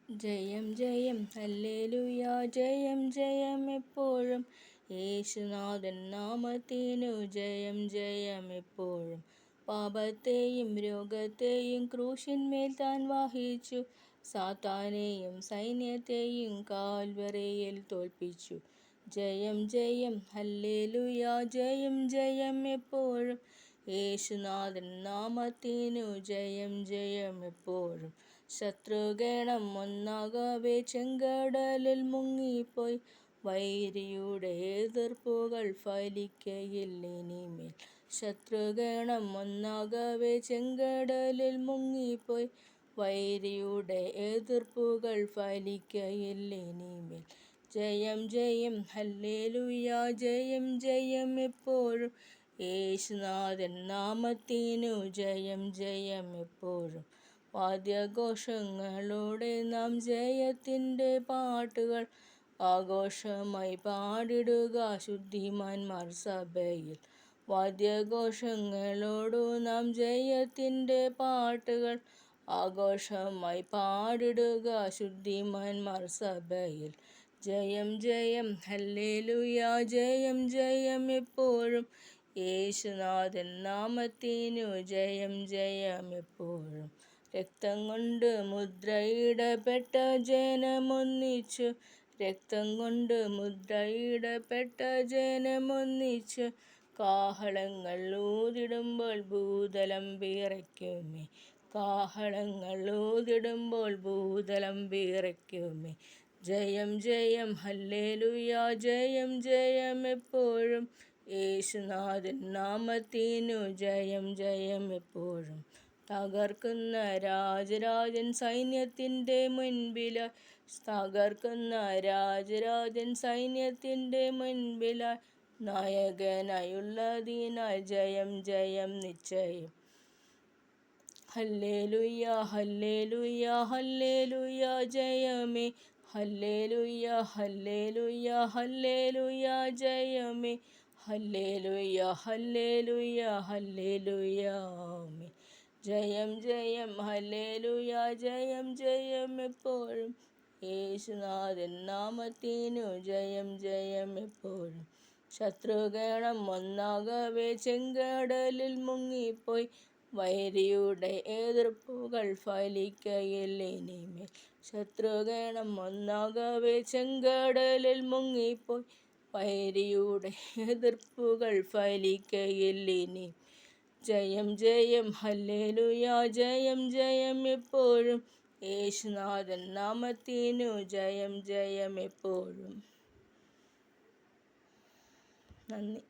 ജയം ജയം ഹല്ലേലൂയ, ജയം ജയം എപ്പോഴും യേശുനാഥൻ നാമത്തിനു ജയം ജയം എപ്പോഴും. പാപത്തെയും രോഗത്തെയും ക്രൂശിന്മേൽ താൻ വഹിച്ചു, സാത്താനെയും സൈന്യത്തെയും കാൽവറിയിൽ തോൽപ്പിച്ചു. ജയം ജയം ഹല്ലേലൂയ, ജയം ജയം എപ്പോഴും യേശുനാഥൻ നാമത്തിനു ജയം ജയം എപ്പോഴും. ശത്രുഗണം ഒന്നാകവെ ചെങ്കടലിൽ മുങ്ങിപ്പോയി, വൈരിയുടെ എതിർപ്പുകൾ ഫലിക്കയില്ലിനിമേൽ. ശത്രുഗണം ഒന്നാകവെ ചെങ്കടലിൽ മുങ്ങിപ്പോയി, വൈരിയുടെ എതിർപ്പുകൾ ഫലിക്കയില്ലിനിമേൽ. ജയം ജയം ഹല്ലേലൂയ, ജയം ജയം എപ്പോഴും യേശുനാഥൻ നാമത്തിനു ജയം ജയം എപ്പോഴും. വാദ്യഘോഷങ്ങളോടെ നാം ജയത്തിൻ്റെ പാട്ടുകൾ ആഘോഷമായി പാടിടുക ശുദ്ധിമാന്മാർ സഭയിൽ. വാദ്യഘോഷങ്ങളോടു നാം ജയത്തിൻ്റെ പാട്ടുകൾ ആഘോഷമായി പാടിടുക ശുദ്ധിമാന്മാർ സഭയിൽ. ജയം ജയം ഹല്ലേലൂയ, ജയം ജയം എപ്പോഴും യേശുനാഥൻ നാമത്തിനു ജയം ജയം എപ്പോഴും. രക്തം കൊണ്ട് മുദ്രയിടപ്പെട്ട ജനമൊന്നിച്ചു, രക്തം കൊണ്ട് മുദ്രയിടപ്പെട്ട ജനമൊന്നിച്ചു, കാഹളങ്ങൾ ഊതിടുമ്പോൾ ഭൂതലം വിറയ്ക്കുമേ, കാഹളങ്ങൾ ഊതിടുമ്പോൾ ഭൂതലം വിറയ്ക്കുമേ. ജയം ജയം ഹല്ലേലൂയ, ജയം ജയം എപ്പോഴും യേശുനാഥൻ നാമത്തിനു ജയം ജയം എപ്പോഴും. തകർക്കുന്ന രാജരാജൻ സൈന്യത്തിൻ്റെ മുൻപിലായി, തകർക്കുന്ന രാജരാജൻ സൈന്യത്തിൻ്റെ മുൻപിലായി, നായകനായുള്ളതിനാൽ ജയം ജയം നിശ്ചയം. ഹല്ലേലൂയ ഹല്ലേലൂയ ഹല്ലേലൂയ ജയമേ, ഹല്ലേലൂയ ഹല്ലേലൂയ ഹല്ലേലൂയ ജയമേ, ഹല്ലേലൂയ ഹല്ലേലൂയ ഹല്ലേലൂയ ആമേൻ. ജയം ജയം ഹല്ലേലൂയ, ജയം ജയം എപ്പോഴും യേശുനാഥൻ നാമത്തിനു ജയം ജയം എപ്പോഴും. ശത്രുഗണം ഒന്നാകവെ ചെങ്കടലിൽ മുങ്ങിപ്പോയി, വൈരിയുടെ എതിർപ്പുകൾ ഫലിക്കയില്ലിനിമേൽ. ശത്രുഗണം ഒന്നാകവെ ചെങ്കടലിൽ മുങ്ങിപ്പോയി, വൈരിയുടെ എതിർപ്പുകൾ ഫലിക്കയില്ലിനി. ജയം ജയം ഹല്ലേലൂയ, ജയം ജയം എപ്പോഴും യേശുനാഥൻ നാമത്തിനു ജയം ജയം എപ്പോഴും. നന്ദി.